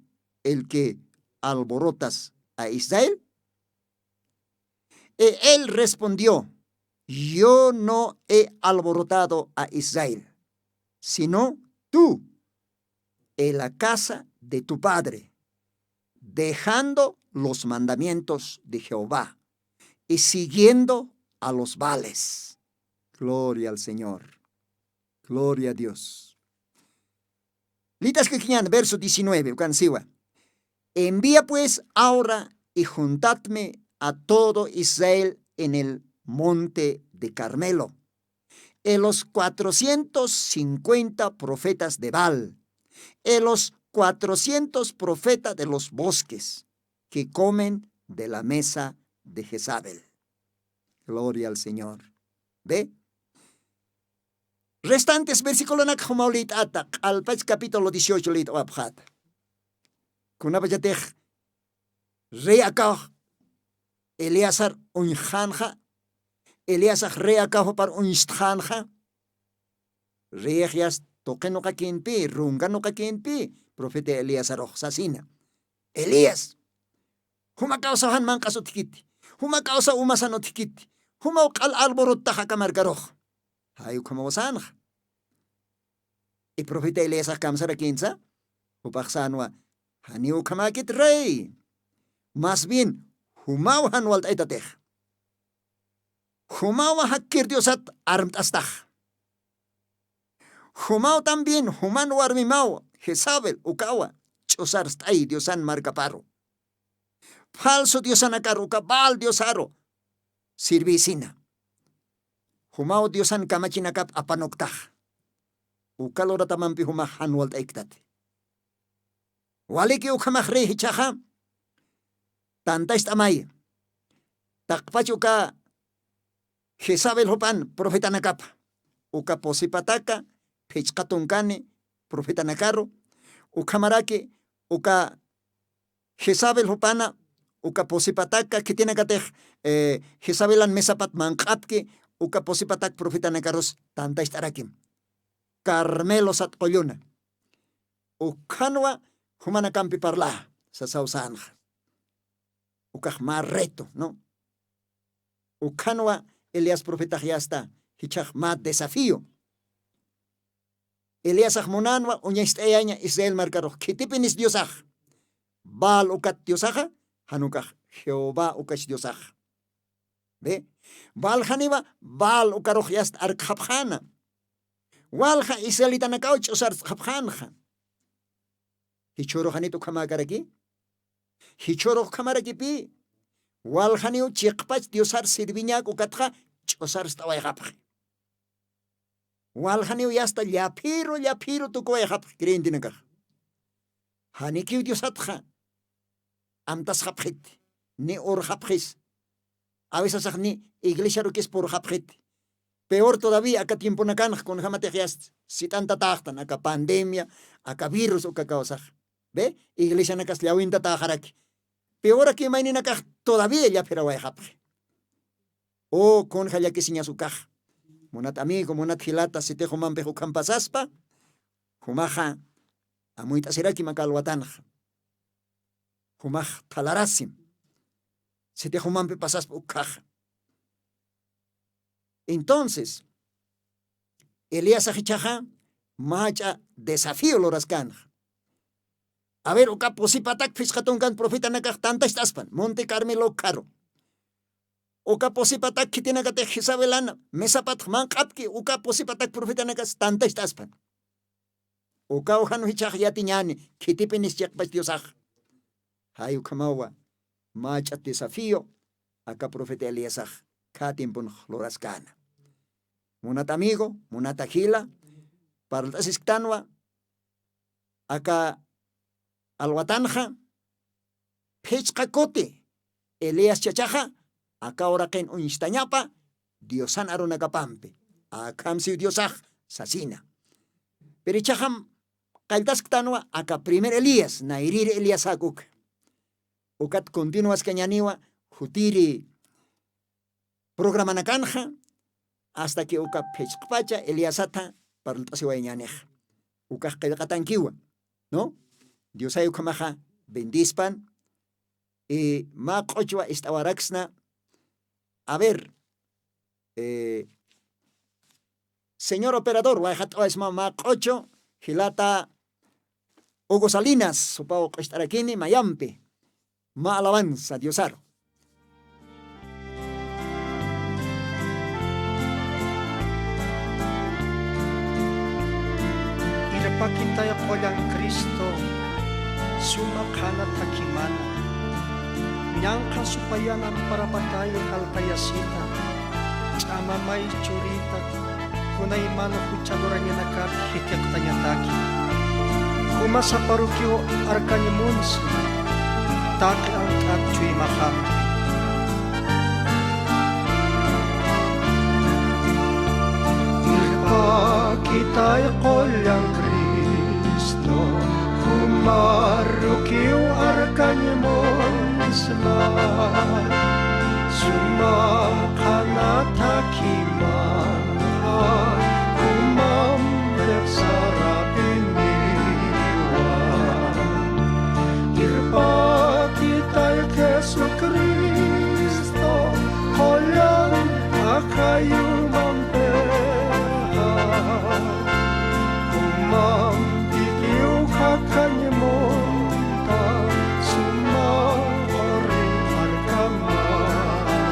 el que alborotas a Israel? Y él respondió, yo no he alborotado a Israel, sino tú en la casa de tu padre, dejando los mandamientos de Jehová y siguiendo a los Baales. Gloria al Señor. Gloria a Dios. Litas que verso 19, ucansiwa. Envía pues ahora y juntadme a todo Israel en el monte de Carmelo, en los 450 profetas de Baal, en los 400 profetas de los bosques, que comen de la mesa de Jezabel. Gloria al Señor. ¿Ve? Restantes versículos nak humaulit atak al capítulo 18 lit abhat. Kunapajatej rey akah Eleazar unjanja, Eleazar rey akah par unjanja. Regias toquen no kakinpi, runga no kakinpi, profeta Eleazar sasina. Elías, huma causahan man kasutikiti, huma causa umasanotikiti, huma al alborot taja kamargaroj. Hayu como sanj. Y profeta Elías kamsara kinsa, upaksanwa, haniu kamakit rey. Más bien, humau hanwalt aitatej. Humau hakir diosat armt astaj. Humau también, human warmimau, Jezabel, ukawa, chosar stay diosan marcaparo. Falso diosan akaruka, bal diosaro, sirvisina. Humau diosan kamachinakap apanoktaj. Ukalora tamampi humah hanwalt aiktat. Waliki ukamah rehi chaha. Tantais tamay. Takpach uka Jezabel hopan profeta nakap. Uka posipataka pechkatunkane profeta nakaro. Ukamarake uka Jezabel hopana uka posipataka que tiene katej Jezabelan mesapat mankapke uka posipatak profeta nakaros tanta istarakim. Carmelo sat kolyuna. Ukanwa humana kampi parla sa sausanja. Ukaj marreto, ¿no? Ukanwa Elías profeta ya está. Hichaj mat desafío. Elías ajmonanwa uña istayaña Israel marcaro. Kitipinis diosaj. Baal ukat diosaja. Hanukaj Jehová ukash diosaj. ¿Ve? Baal haniba Baal ukaroj yast arkhabjana. Walja Israelita nakauch usar khabjanja. Hichoro hanito kamagaraki. Hichoro kamaraki pi. Walhaniu chiqpach diosar sirviñak ukatja chosar staway hapj. Walhaniu yasta llapiro tukuay hapj kreentinakaj. Hanikiu diosatja. Amtas hapjit. Ni or hapjis. A veces ni iglesia ruquis por hapjit. Peor todavía acá tiempo nakan con jamatejiast. Si tanta tajtan, acá pandemia, acá virus o causaj. ¿Ve? Iglesia nakas liawinta tajaraki. Peor aquí maini nakaj todavía ya pero hapj. O con jaya que siña su caja. Monat amigo, monat hilata, si te human pejo campasaspa. Humaja, amuita seraki makalwatanj. Humaj talarasim. Si te human pe pasaspa ukaja. Entonces, Elías ajichaja, macha desafío loraskan. A ver, oka posipatak fiscatungan profeta nakaj tanta estaspan, Monte Carmelo caro. Oka posipatak kitinagate Jezabelana, mesapat mankapki, oka posipatak profeta nakaj tanta estaspan. Oka ojano hichaj yatiñani, kitipinis yakpas diosaj. Hayu kamawa, macha desafío, acá profeta Elías aj, katimpun lorascana. Munat amigo, munat agila, para el tanwa, acá alwatanja, pechkakote, Elías chachaja, acá oraken unistañapa, diosan arunagapampe, acá si diosaj, sasina. Perichajam, kaltas tanwa, acá primer Elías, nairir Elías akuk. Ukat continuas cañaniwa, jutiri, programa nakanja, hasta que uka pechpacha Eliasata para el paseo ñanej. Uka katankihua, ¿no? Dios ayu kamaja bendispan y ma qochwa istawaraxna. A ver, señor operador, wajat oesma ma qocho hilata Hugo Salinas, supao estarakini mayampe. Ma alabanza Diosaro. Pakitaya kolang Kristo, sumakana takimana. Nyangka supayanan para patay kalpayasita, chamamay churita, kunay mano kuchaloranya nakat hitiak tanyataki. Kumasa parukyo arkanya munsi, taki ang katsuy maham. Pakitaya kolang Kristo, humarukiw arkanya monsma, sumakana takimana, humambek sarapin niwa. Irpakitay Kesu Kristo, kolang akayu mampeha, humampikiw kakanya monta, sumawaring harkamata.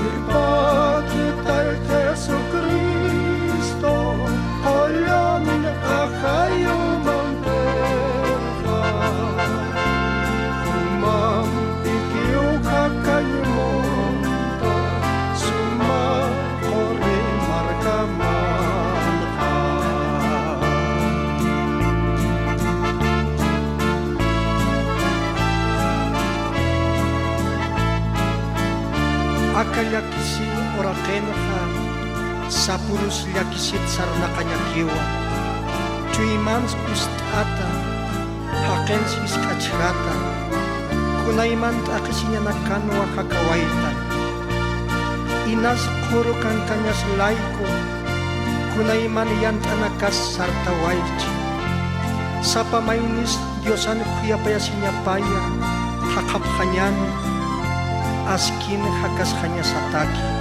Irpakitay Kesu Kristo, kolang akayu mampeha, humampikiw kakanya monta, sumawaring harkamata. Akayakisi orakenha, sapurus yakisit sarna kanyakiwa, tuimans ustata, hakensis kachrata, kunaimant akisinya nakanwa kakawaitan, inas kuro kan kanyas laiko, kunaiman yan tanakas sartawaichi. Sa pamainis, Diyosan kuya paya sinyapaya, hakap kanyan, askin hakas kanya sataki.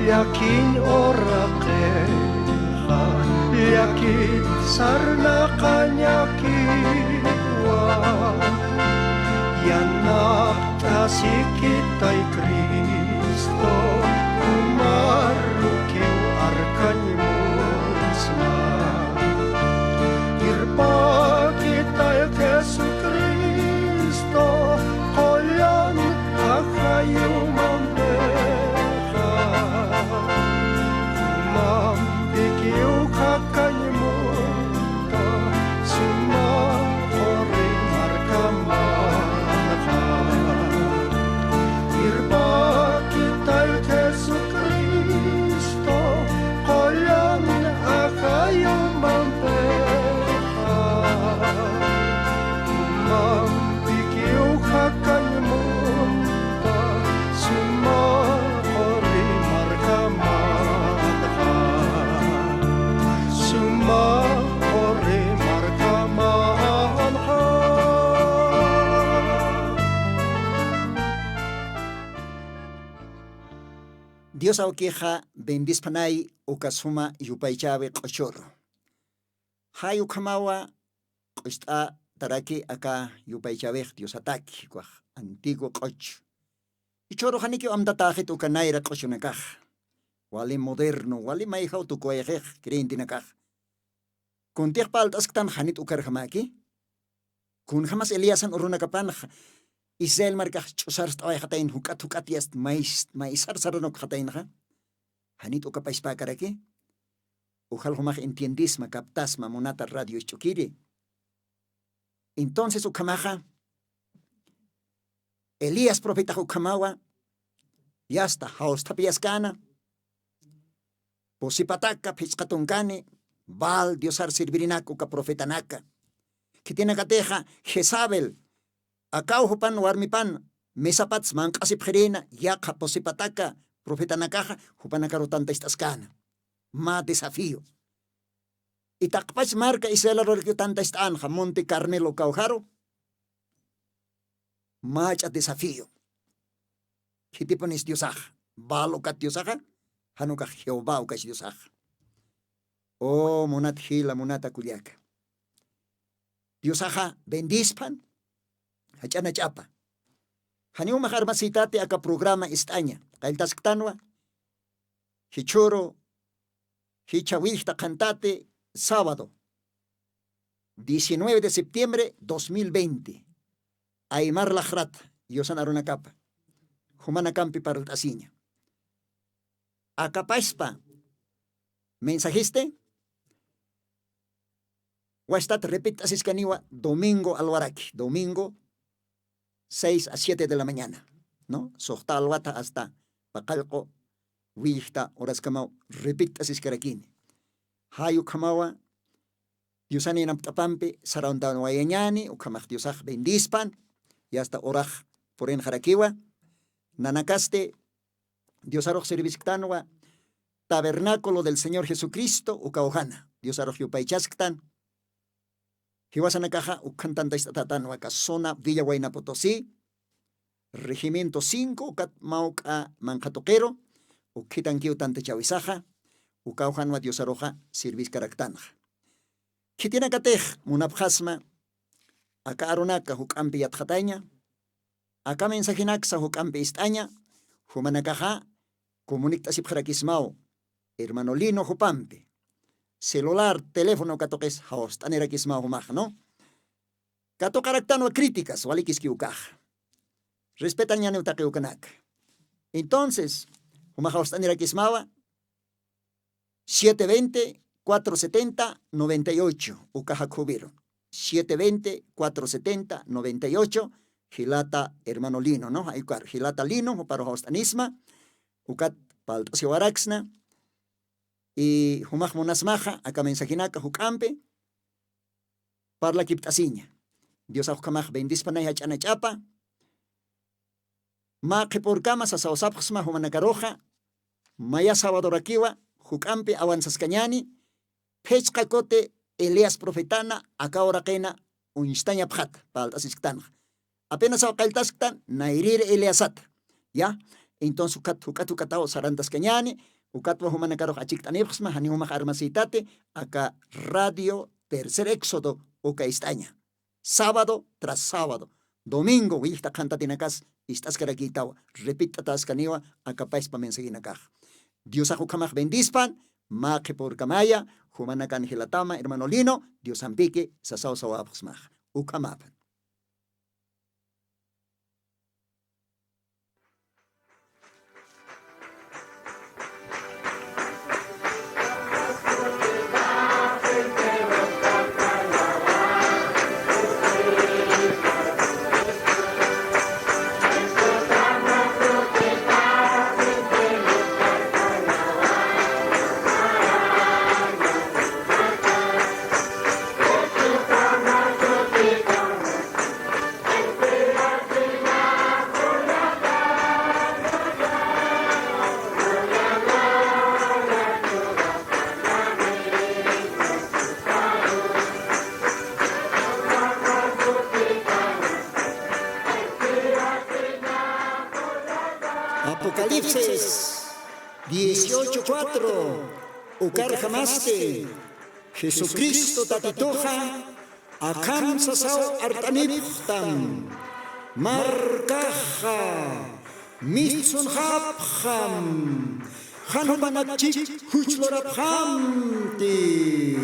Yakin orakeha, yakin sarna kanyakiwa, yanak tasikitay Kristo, umarukiw arkanyimusma. Irpakitay Jesu Kristo, koyan akayumam. Dios auqueja bendispanay ukasuma yupaychabe qochoro. Hay ukamawa qosta taraki acá yupaychabe Dios ataki kwaj antiguo qoch. Ichoro haniki amdatajit ukanaira qochunakaj. Wali moderno, wali maija utukoyej kreintinakaj. Kuntiq paltas tan hanit ukarjamaki. Kun jamas Eliasan urunakapan Israel markah chusar staway hatain hukat yast maisar saranok hatain ha. Hanit ukapais pakaraki. Ujal humaj entiendis makaptas mamunata radio chukiri. Entonces ukamaja Elías profeta ukamawa yasta haustapiaskana. Posipataka pichkatunkani Baal diosar sirvirinako ka profetanaka. Kitinakateja Jezabel Akauhupan warmipan mesapats mankasip herena yaka posipataka profeta nakaja hupanakarutan tastaskana. Ma desafío. Itakpach marca Israel rorkyutan tastanja Monte Carmelo Caujaro. Macha desafío. Kitiponis diosaja. Balo kat diosaja. Hanuka Jehová ukas diosaja. Oh monat hila monata kuliaka. Diosaja bendispan. Hachana chapa. Haniu maharmasitate aka programa istaña. Kailtasktanwa. Hichoro. Hichawilta cantate. Sábado. 19 de septiembre 2020. Aymar Lajrat. Yosan Arunacapa. Humanacampi para el asiña. Acapaspa. Mensajiste. Wastat repita asiskaniwa domingo alwaraki. Domingo 6 a 7 de la mañana, ¿no? Sohta alwata hasta Pacalco, Wihta, horas kamau, repita siskarakini. Hayu kamawa, Diosani namtapampi, saraundan wayanyani, ukamach diosach bendispan, y hasta oraj poren jarakiwa, nanakaste, diosaroj servisktanwa, tabernáculo del Señor Jesucristo, ukaojana, diosaroj yupaychasktan, Hiwasanakaja, ukantan taistatan wakasona, Villa Huayna Potosí, Regimiento 5, kat mauka manjatoquero, ukitan kiu tante chavisaja, ukaujan wa diosaroja, sirvis karaktanja. Kitina katej, munapjasma, aka arunaka hukampi yatjataña, aka mensajinaksa hukampi istaña, humanakaja, comunicta sipjarakismao, hermano Lino hupampi. Celular, teléfono katoques host, anerakisma humaj, ¿no? Katokaraktanwa críticas, walikis kiukaj. Respetan ya neutakiukanak. Entonces, humaj host anerakismawa, 720 470-98, Ucajacubiro. 720-470-98, Gilata Hermano Lino, ¿no? Ayucar, Gilata Lino, para Hostanisma, Ucat Paltasio Araxna, y Humaj Monasmaja, acá mensajinaca, Hucampe, Parla Kiptasiña. Dios Ajucamaj bendispanay hachana chapa, Ma que por camas a Saosapsma, Humanacaroja, Maya Sabadoraquiwa, Hucampe, Avanzas Cañani, Hechcacote, Elias Profetana, acá oraquena, un instaña pjat, paltasistan. Apenas a caltastan, Nairir Eliasat. ¿Ya? Entonces, Ucatao Sarantas Cañani, Ucatwa Humanacaro Achictanipsma, Hanihuma Armasitate, acá Radio Tercer Éxodo, Ucaistaña. Sábado tras sábado. Domingo, Wihta Cantatinacas, Istas Caraquitao, repita Tascaniwa, acá Paispa Mensaginacaj. Dios Ajucamaj bendispan, Ma que por Camaya, Humanacan Gilatama, hermano Lino, Dios Ampique, Sasao Sawapsmaj, Ucamapan. Apocalipsis 18:4. Ucar jamaste. Jesucristo tatitoja. Akam sasao artaniptam. Marcaja. Mitsun hapjam. Hanbanachik huchlorabhamti.